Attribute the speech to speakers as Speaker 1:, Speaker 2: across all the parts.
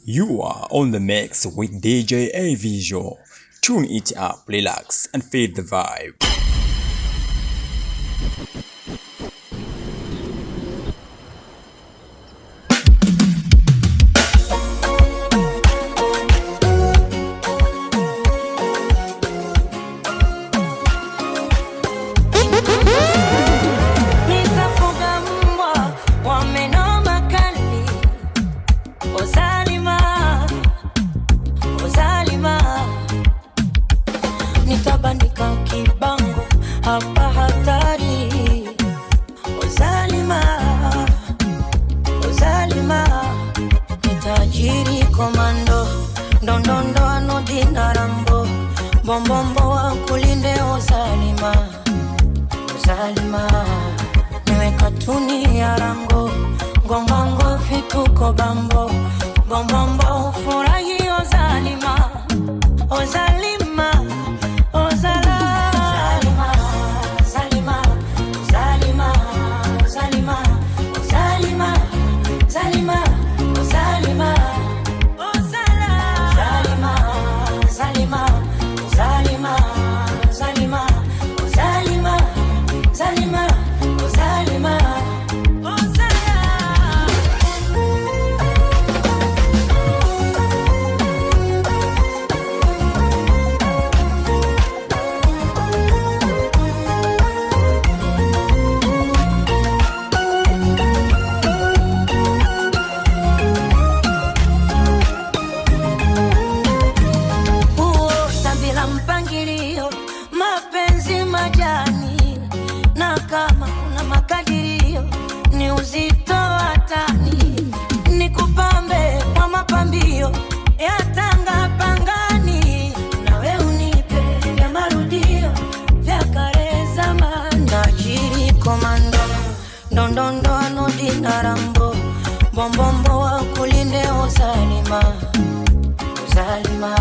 Speaker 1: You are on the mix with DJ A Visual. Tune it up, relax, and feel the vibe.
Speaker 2: Bombombo wa kulinde uzalima, uzalima. Niwe katuni ya rango, ngongongo fituko bambo. Bombombo furahi uzalima, uzalima, uzalima. Zalima, zalima, zalima, zalima, zalima, zalima, zalima. Zalima, Zalima, Zalima, Zalima, Zalima, mpangilio, mapenzi majani, na kama kuna makadirio ni uzito wa tani, nikupambe kwa mapambio ya tanga pangani, nawe unipe vya marudio vya kale zamani. Tajiri komando, ndondondo anodi na rambo, bombombo wa kulinde uzalima, uzalima.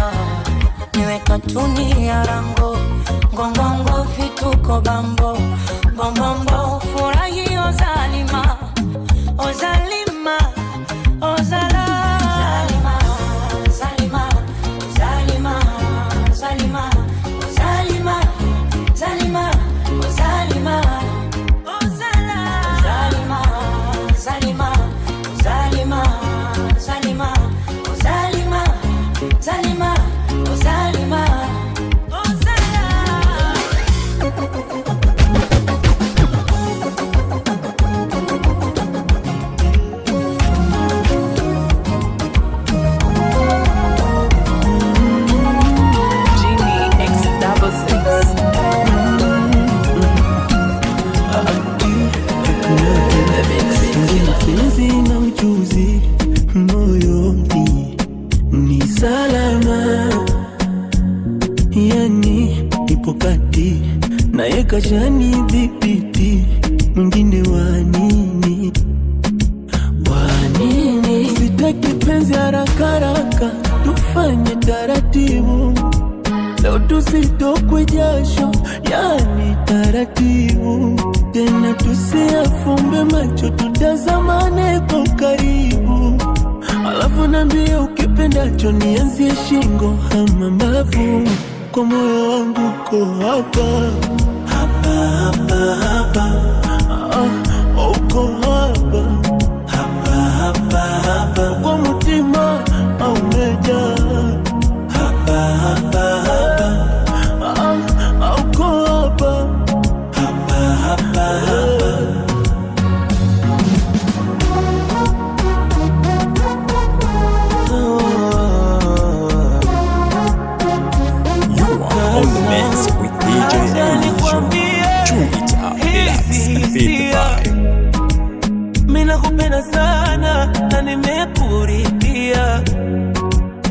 Speaker 2: Niwe katuni ya rango, ngongongo fituko bambo. Bombombo furahi ozalima, ozalima, ozala. Zalima, zalima, zalima, zalima, zalima, zalima, ozala. Zalima, zalima, zalima, zalima, zalima, zalima.
Speaker 3: Kajani vipiti mwingine wanini, wanini. Sitaki penzi haraka haraka, tufanye taratibu. Leo tusitokwe jasho, yani taratibu. Tena tusiafumbe macho, tutazamane kwa karibu. Alafu nambie ukipendacho nianzie shingo ama mbavu. Kwa moyo wangu ko hapa, hapa, hapa, uko hapa, hapa, hapa, hapa. Kwa mutima umeja, hapa, hapa, hapa, uko hapa, hapa, hapa, hapa.
Speaker 1: You are on the mix with DJ A Visual. Tune it up, relax, and feel the vibe.
Speaker 3: Mina kupenda sana na nimekuridhia.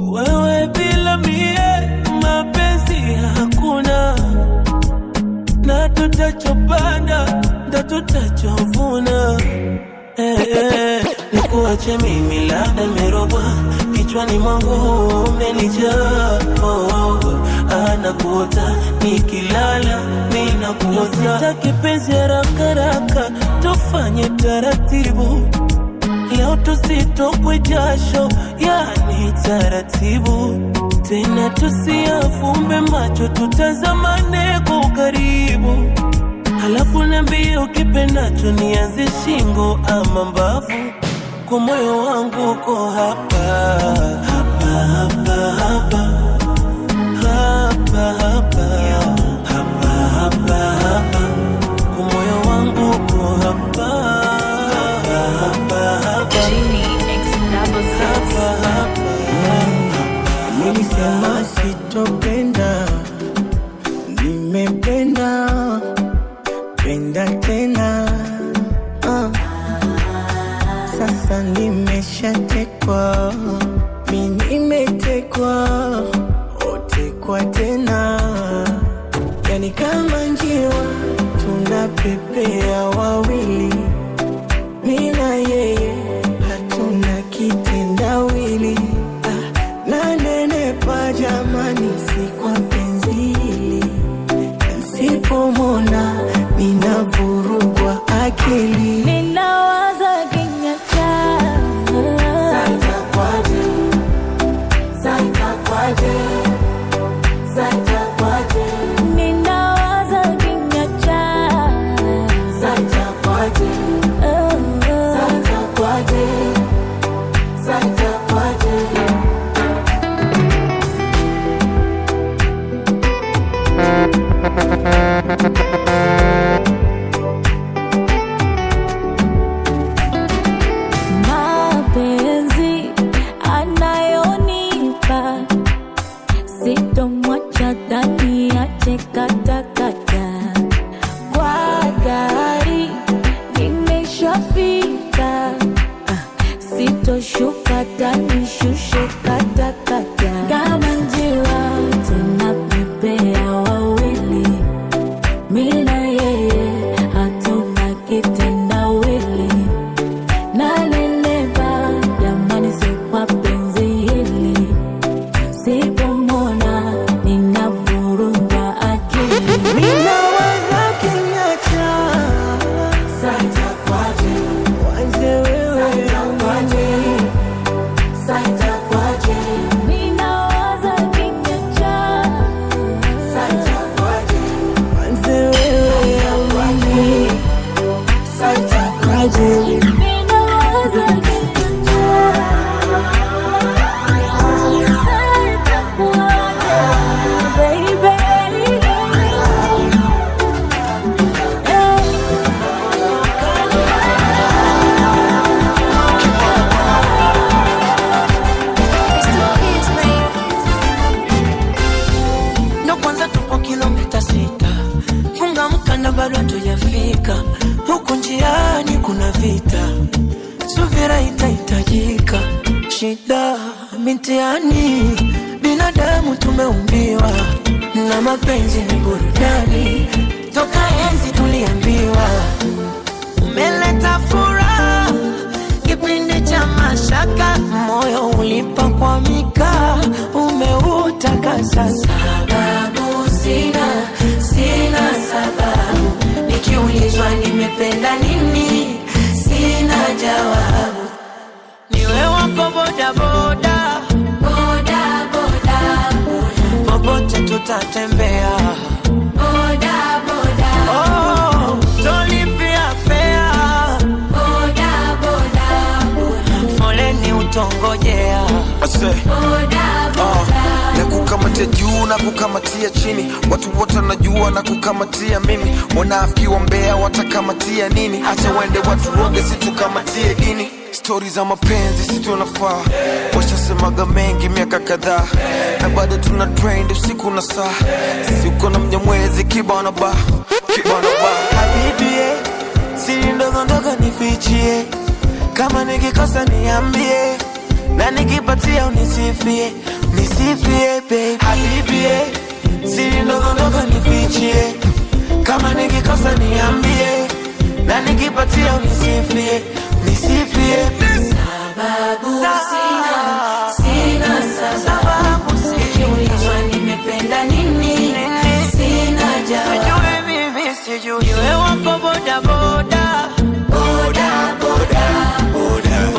Speaker 3: Wewe bila mie mapenzi hakuna, na tutachopanda ndo tutachovuna. Nikuache mimi labda merogwa, kichwani mwangu umenijaa. Anakuota nikilala, ninakuota. Sitaki penzi haraka haraka, tufanye taratibu. leo tusitokwe jasho, yani taratibu. Tena tusiafumbe macho, tutazamane kwa ukaribu. Halafu niambie ukipendacho, nianze shingo ama mbavu. Kwa moyo wangu uko hapa, hapa, hapa, hapa, hapa, hapa, hapa, hapa, hapa. Kwa moyo wangu uko hapa, hapa, hapa, hapa.
Speaker 4: Nilisema sitopenda, nimependa, penda tena. Sasa nimeshatekwa, mimi nimetekwa, otekwa tena. Yani kama njiwa tunapepea wawili, mimi na yeye hatuna kitendawili. Nanenepa jamani, si kwa penzi hili. Nsipomona ninavurugwa akili.
Speaker 5: Ninawaza kinyacha,
Speaker 4: Saita kwaje, saita kwaje, saita kwaje.
Speaker 5: ninawaza kinyacha,
Speaker 4: Saita kwaje, saita kwaje, saita kwaje.
Speaker 5: mapenzi anayonipa sitomwacha ndani ache katakata. Kwa gari nimeshafika, sitoshuka ndani shushe katakata. Kama njiwa tunapepea wawili, mimi na yeye hatuna kitendawili. Nanenepa jamani, si kwa penzi hili. Sipomona ninavurugwa akili.
Speaker 4: Ninawaza kinyacha, saita kwaje, wanze wewe amani. Saita kwaje,
Speaker 5: Ninawaza kinyacha,
Speaker 4: saita kwaje, wanze wewe amani. Saita kwaje.
Speaker 5: ninawaza kinyacha.
Speaker 3: Ndo kwanza tupo kilomita 6, funga mkanda bado hatujafika. Huku njiani kuna vita, subira itahitajika. Shida mitiani, binadamu tumeumbiwa, na mapenzi ni burudani, toka enzi tuliambiwa. Umeleta furaha kipindi cha mashaka, moyo ulipokwamika umeutaka sasa. Sababu sina sababu, nikiulizwa nimependa nini sina jawabu. Niwe wako boda boda, boda boda, popote tutatembea, boda boda, oh, tolipia fea, boda boda, foleni utongojea, boda boda.
Speaker 6: Na kukamatia juu na kukamatia chini, watu wote wanajua na kukamatia mimi. Wanafiki wa Mbeya watakamatia nini? Acha wende watu roge, situkamatie dini. Stori za mapenzi si tunafaa, washasemaga mengi miaka kadhaa, na bado tuna trend usiku na saa. Sisi uko na Mnyamwezi kibana ba, kibana ba.
Speaker 3: Habibi, siri ndogo ndogo nifichie, kama nikikosa niambie, na nikipatia unisifie, nisifie baby. Habibi, siri ndogo ndogo nifichie, kama nikikosa niambie, na nikipatia unisifie, nisifie.
Speaker 2: Sababu sina sababu, nikiulizwa nimependa nini sina jawabu.
Speaker 3: Sijui wewe wako boda boda, boda boda, boda,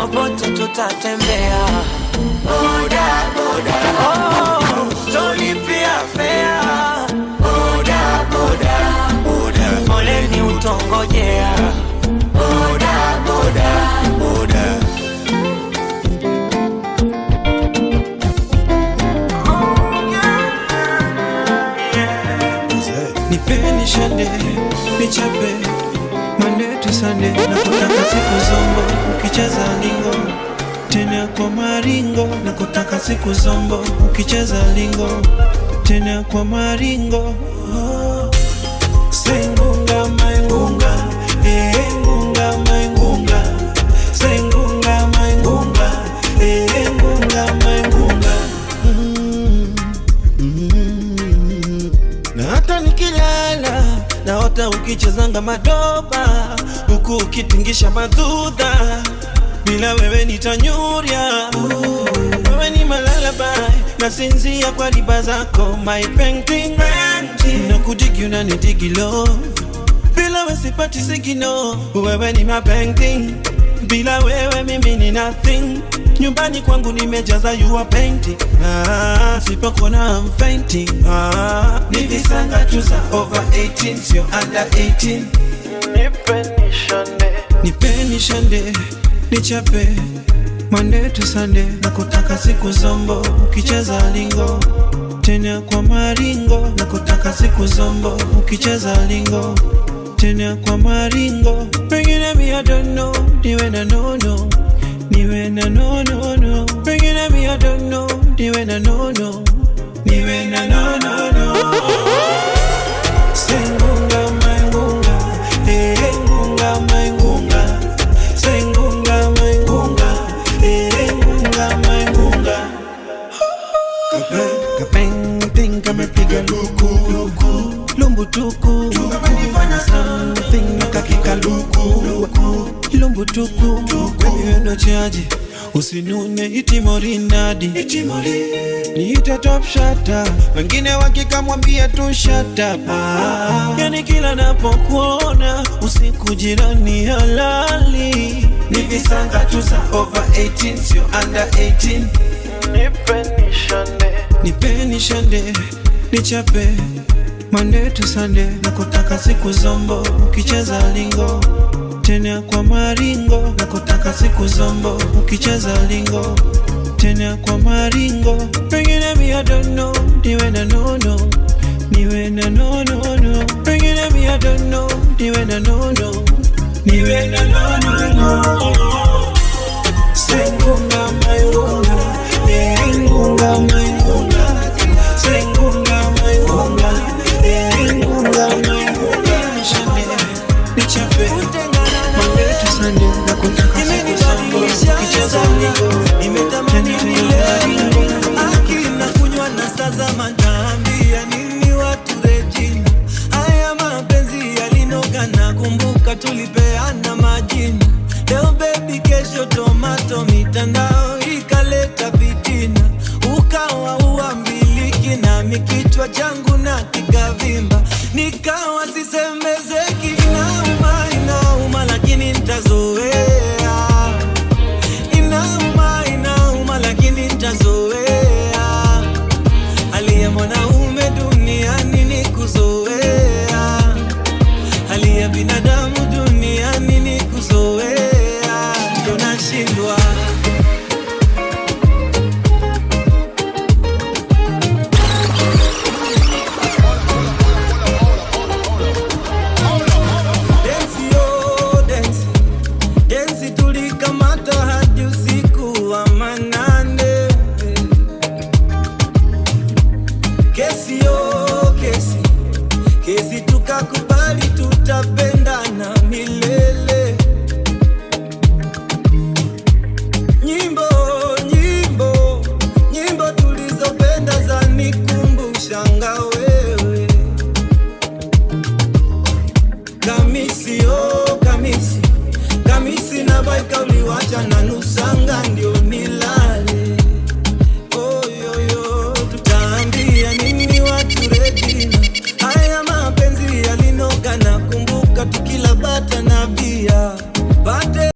Speaker 3: tutatembea boda boda. Oh, tolipia fea boda boda boda. Foleni utongojea boda boda boda.
Speaker 7: Nipeni shande, nichape Monday to Sunday, nakutaka siku zombo ukicheza lingo tena kwa maringo, nakutaka siku zombo ukicheza lingo tena kwa maringo. Sengunga maingunga, ngunga maingunga, sengunga maingunga, ngunga maingunga. Na hata nikilala naota ukichezanga madoba huku ukitingisha madudha, bila wewe nitanyuria. Wewe ni malalabai, nasinzia kwa riba zako, my painting. Na kudigi unanidigi love, bila wewe sipati sigino. Wewe ni my painting, bila wewe mimi ni nothing. Nyumbani kwangu nimejaza you are painting. Sipokuona I'm fainting. Ni visanga tu za over 18, sio under 18. Nipeni shande, nichape Monday to Sunday, nakutaka siku zombo ukicheza lingo tena kwa maringo, nakutaka siku zombo ukicheza lingo tena kwa maringo. Pengine me I don't know, niwe na no no, niwe na no no no. Pengine me I don't know, niwe na no no, niwe na no no no. Sengunga maingunga, ngunga maingunga, sengunga maingunga, ngunga maingunga. Kapeng kamepiga luku, lumbu tuku, something nakakika luku, lumbu tuku. Baby we no charge, usinune itimori nadi, niita top shatter, wengine wakikamwambia tu shut up. Yani kila napokuona usiku jirani halali. Ni visanga tu za over 18, sio under 18. Nipeni shande, nichape Monday to Sunday, nakutaka siku zombo ukicheza lingo tena kwa maringo, nakutaka siku zombo ukicheza lingo tena kwa maringo. Pengine me I don't know, niwe na no no, niwe na no no no. Pengine me I don't know, niwe na no no, niwe na no no no. Sengunga maingunga, ngunga maingunga, sengunga maingunga, ngunga maingunga. Nichape Monday to Sunday, nakutaka siku zombo ukicheza lingo.
Speaker 3: Nimetamani milele, akina kunywa na sasa manaambia nini watu Regina. Haya mapenzi yalinoga na kumbuka tulipeana majina. Leo baby kesho tomato, mitandao ikaleta fitina. Ukawa uambiliki na mikichwa changu na kikavimba. Nikawa sisemezeki, inauma inauma lakini nitazoea. Inauma lakini nitazoea. Hali ya mwanaume duniani ni kuzoea. Hali ya binadamu duniani ni kuzoea. Ndio nashindwa. Densi tulikamata hadi usiku wa manane. Kesi tukakubali tutapendana milele. Nyimbo tulizopenda zanikumbusha wewe. Kamisi na baika uliwacha na nusanga ndio